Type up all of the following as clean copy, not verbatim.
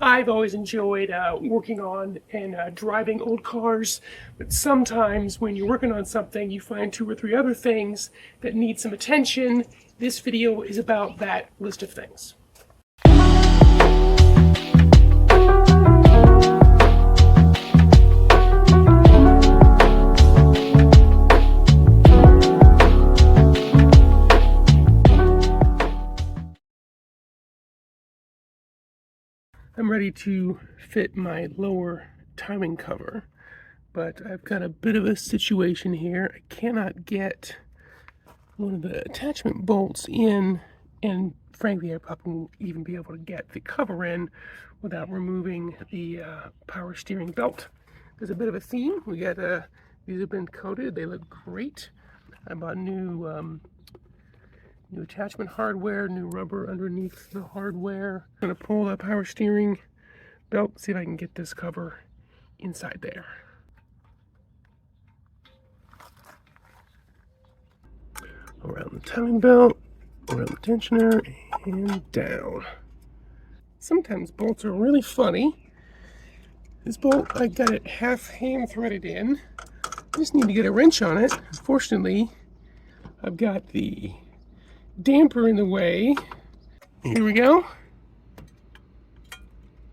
I've always enjoyed working on and driving old cars, but sometimes when you're working on something, you find two or three other things that need some attention. This video is about that list of things. I'm ready to fit my lower timing cover, but I've got a bit of a situation here. I cannot get one of the attachment bolts in, and frankly I probably won't even be able to get the cover in without removing the power steering belt. There's a bit of a theme. We got these have been coated. They look great. I bought new attachment hardware, new rubber underneath the hardware. I'm gonna pull the power steering belt, see if I can get this cover inside there. Around the timing belt, around the tensioner, and down. Sometimes bolts are really funny. This bolt, I got it half hand threaded in. I just need to get a wrench on it. Unfortunately, I've got the damper in the way. Here we go.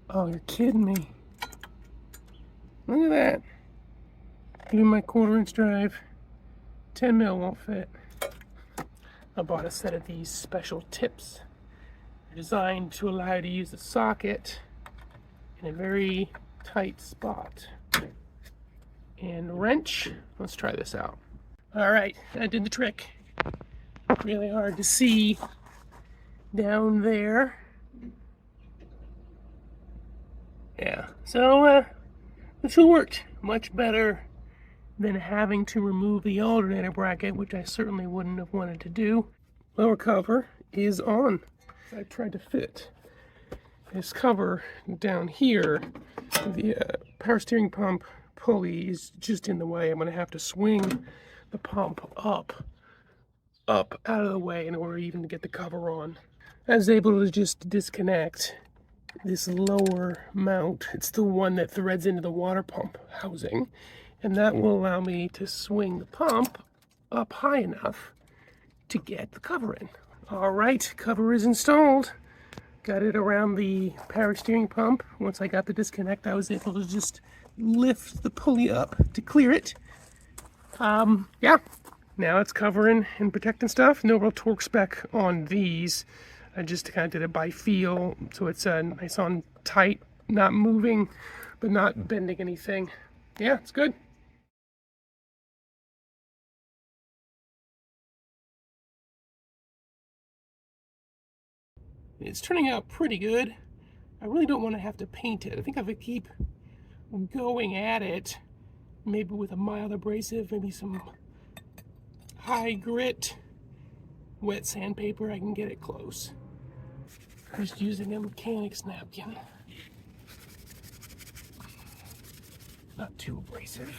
Oh, you're kidding me. Look at that. Even my 1/4 inch drive, 10 mil won't fit. I bought a set of these special tips. They're designed to allow you to use the socket in a very tight spot. And wrench. Let's try this out. All right, I did the trick. Really hard to see down there. Yeah, so this will work much better than having to remove the alternator bracket, which I certainly wouldn't have wanted to do. Lower cover is on. I tried to fit this cover down here. The power steering pump pulley is just in the way. I'm going to have to swing the pump up out of the way in order even to get the cover on. I was able to just disconnect this lower mount. It's the one that threads into the water pump housing, and that will allow me to swing the pump up high enough to get the cover in. All right, cover is installed. Got it around the power steering pump. Once I got the disconnect, I was able to just lift the pulley up to clear it. Yeah, now it's covering and protecting stuff. No real torque spec on these. I just kind of did it by feel, so it's nice on tight, not moving, but not bending anything. Yeah, it's good. It's turning out pretty good. I really don't want to have to paint it. I think if I keep going at it, maybe with a mild abrasive, maybe some high grit wet sandpaper, I can get it close. Just using a mechanic's napkin. Not too abrasive.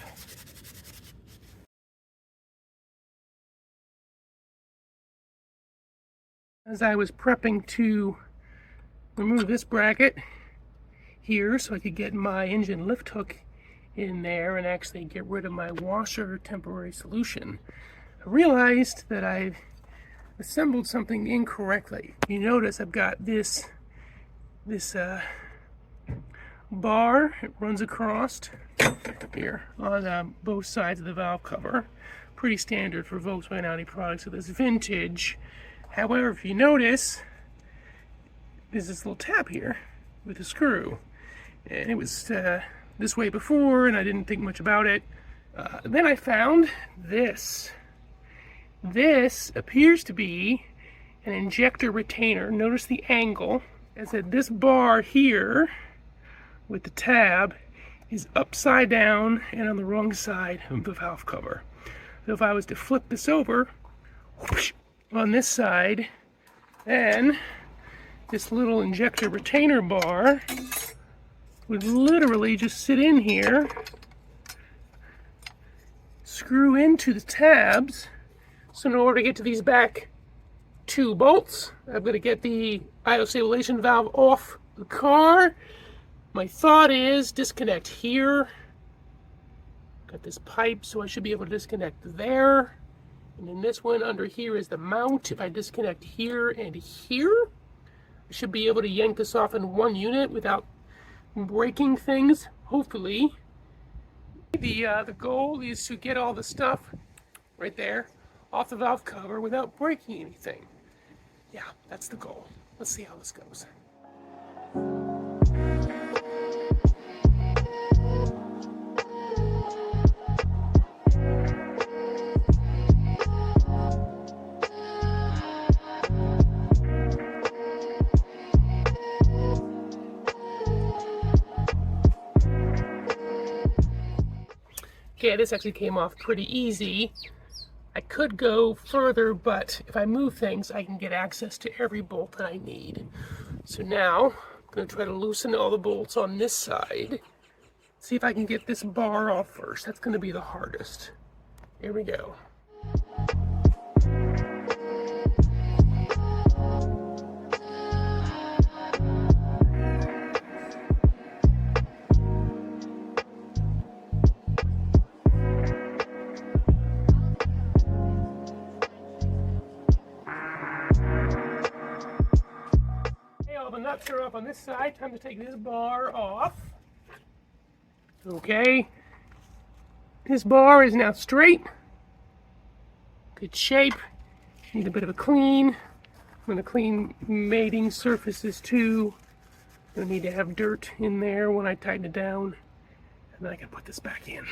As I was prepping to remove this bracket here so I could get my engine lift hook in there and actually get rid of my washer temporary solution, I realized that I've assembled something incorrectly. You notice I've got this bar. It runs across here on both sides of the valve cover. Pretty standard for Volkswagen Audi products of this vintage. However, if you notice, there's this little tab here with a screw, and it was this way before, and I didn't think much about it. Then I found this. This appears to be an injector retainer. Notice the angle. I said this bar here with the tab is upside down and on the wrong side of the valve cover. So if I was to flip this over, whoosh, on this side, then this little injector retainer bar would literally just sit in here, screw into the tabs. So in order to get to these back 2 bolts, I've got to get the idle stabilization valve off the car, My thought is disconnect here. Got this pipe, so I should be able to disconnect there. And then this one under here is the mount. If I disconnect here and here, I should be able to yank this off in one unit without breaking things, hopefully. The goal is to get all the stuff right there off the valve cover without breaking anything. Yeah, that's the goal. Let's see how this goes. Okay, this actually came off pretty easy. I could go further, but if I move things, I can get access to every bolt that I need. So now, I'm going to try to loosen all the bolts on this side. See if I can get this bar off first. That's going to be the hardest. Here we go. All the nuts are up on this side. Time to take this bar off. Okay. This bar is now straight. Good shape. Need a bit of a clean. I'm going to clean mating surfaces too. I need to have dirt in there when I tighten it down. And then I can put this back in.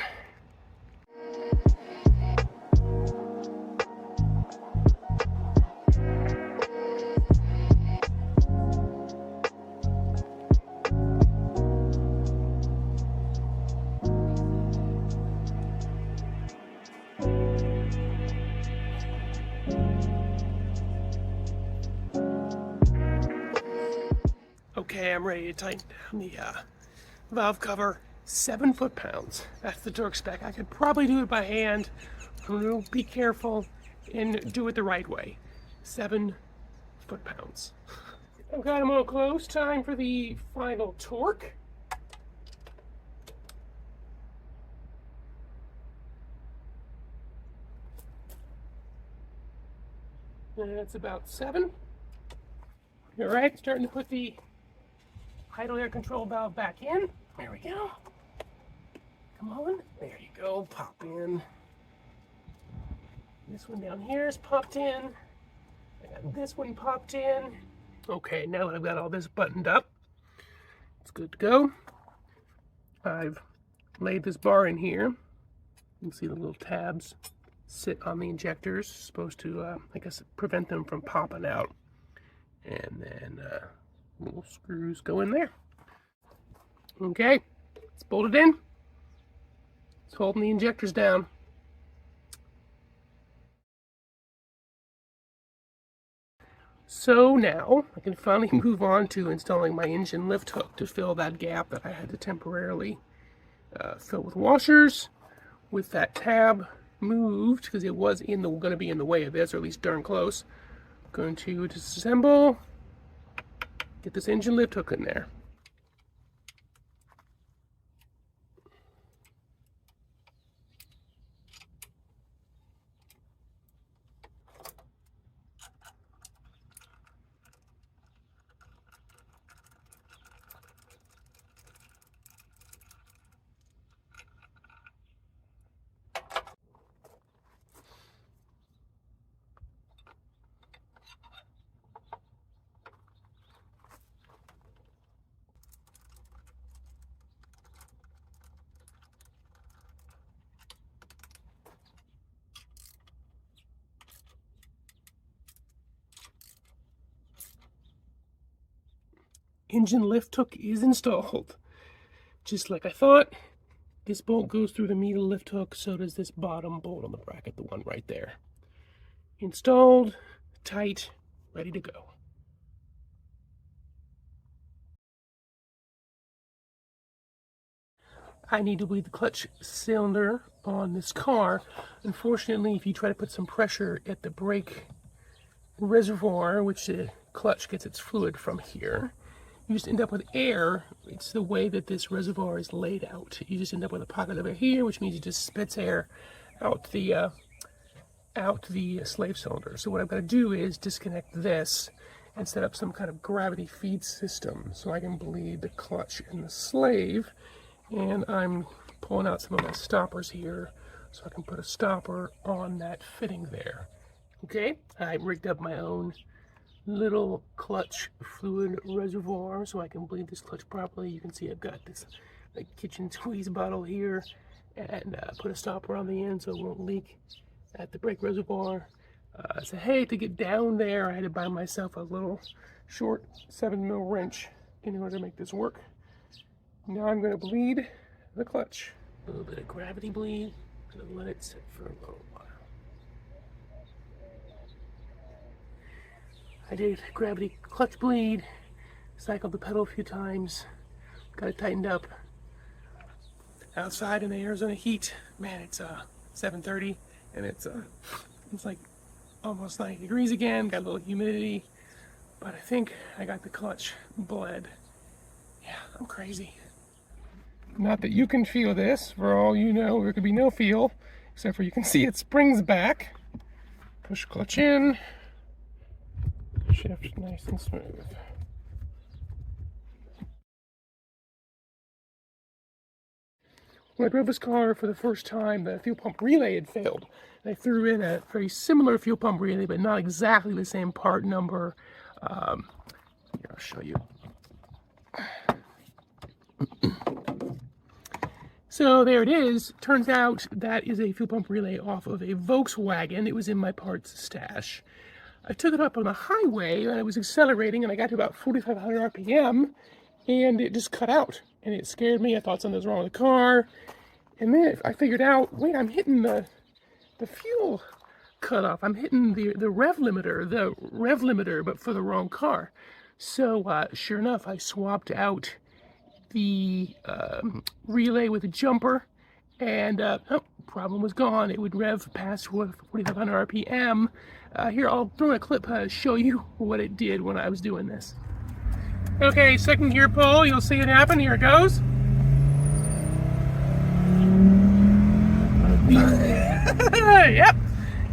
Okay, I'm ready to tighten down the valve cover. 7 foot-pounds. That's the torque spec. I could probably do it by hand. I'm going to be careful and do it the right way. 7 foot-pounds. I've got them all close. Time for the final torque. That's about 7. All right, starting to put the idle air control valve back in. There we go. Come on. There you go. Pop in. This one down here is popped in. I got this one popped in. Okay, now that I've got all this buttoned up, it's good to go. I've laid this bar in here. You can see the little tabs sit on the injectors, supposed to, I guess, prevent them from popping out. And then little screws go in there. Okay, it's bolted in. It's holding the injectors down. So now I can finally move on to installing my engine lift hook to fill that gap that I had to temporarily fill with washers. With that tab moved, because it was going to be in the way of this, or at least darn close. I'm going to disassemble. Get this engine lift hook in there. Engine lift hook is installed. Just like I thought, this bolt goes through the metal lift hook, so does this bottom bolt on the bracket, the one right there. Installed, tight, ready to go. I need to bleed the clutch cylinder on this car. Unfortunately, if you try to put some pressure at the brake reservoir, which the clutch gets its fluid from here, you just end up with air. It's the way that this reservoir is laid out. You just end up with a pocket of air here, which means it just spits air out the slave cylinder. So what I'm going to do is disconnect this and set up some kind of gravity feed system so I can bleed the clutch and the slave. And I'm pulling out some of my stoppers here so I can put a stopper on that fitting there. Okay, I rigged up my own little clutch fluid reservoir so I can bleed this clutch properly. You can see I've got this kitchen squeeze bottle here, and put a stopper on the end so it won't leak at the brake reservoir. So hey, to get down there, I had to buy myself a little short 7mm wrench in order to make this work. Now I'm going to bleed the clutch. A little bit of gravity bleed. I'm going to let it sit for a little while. I did gravity clutch bleed, cycled the pedal a few times, got it tightened up. Outside in the Arizona heat, man, it's 7:30 and it's like almost 90 degrees again, got a little humidity, but I think I got the clutch bled. Yeah, I'm crazy. Not that you can feel this, for all you know, there could be no feel, except for you can see it springs back. Push clutch in, shift nice and smooth. When I drove this car for the first time, the fuel pump relay had failed. I threw in a very similar fuel pump relay, but not exactly the same part number. Here, I'll show you. So there it is. Turns out that is a fuel pump relay off of a Volkswagen. It was in my parts stash. I took it up on the highway and I was accelerating and I got to about 4,500 RPM and it just cut out. And it scared me. I thought something was wrong with the car. And then I figured out, wait, I'm hitting the fuel cutoff. I'm hitting the rev limiter, but for the wrong car. So sure enough, I swapped out the relay with a jumper, and problem was gone. It would rev past 4,500 RPM. Here, I'll throw in a clip to show you what it did when I was doing this. Okay, second gear pull, you'll see it happen. Here it goes. Yep,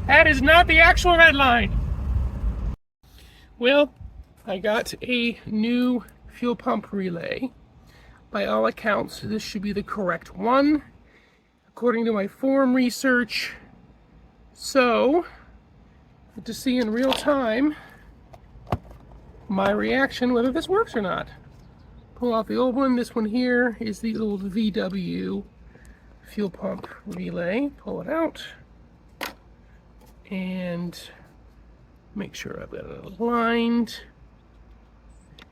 that is not the actual red line. Well, I got a new fuel pump relay. By all accounts, this should be the correct one, according to my forum research. So, to see in real time my reaction, whether this works or not. Pull out the old one. This one here is the old VW fuel pump relay. Pull it out and make sure I've got it aligned.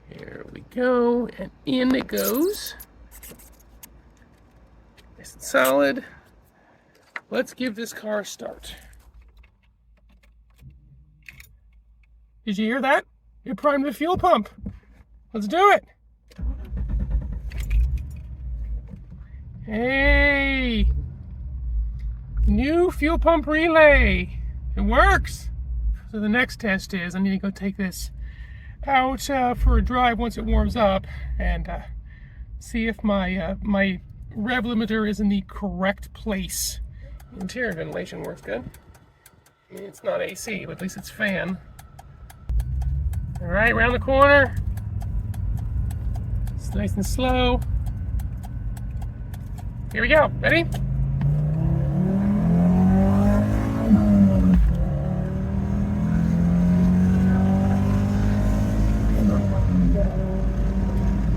Here we go, and in it goes. Nice and solid. Let's give this car a start. Did you hear that? It primed the fuel pump. Let's do it. Hey! New fuel pump relay. It works. So the next test is I need to go take this out for a drive once it warms up and see if my my rev limiter is in the correct place. Interior ventilation works good. I mean, it's not AC, but at least it's fan. All right, around the corner. It's nice and slow. Here we go. Ready?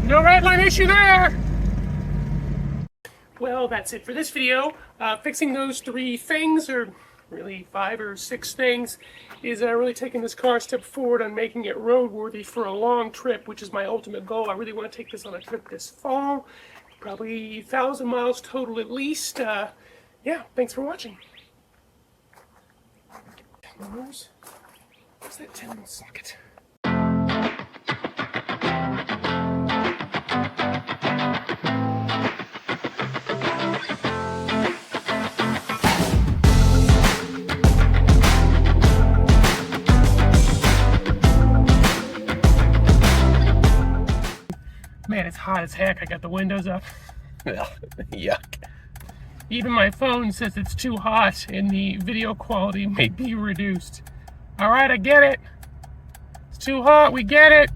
No red line issue there. Well, that's it for this video. Fixing those 3 things, or really 5 or 6 things, is really taking this car a step forward on making it roadworthy for a long trip, which is my ultimate goal. I really want to take this on a trip this fall. Probably 1,000 miles total at least. Yeah, thanks for watching. $10. What's that 10 socket? hot as heck. I got the windows up. Yuck. Even my phone says it's too hot and the video quality may be reduced. Alright, I get it. It's too hot, we get it.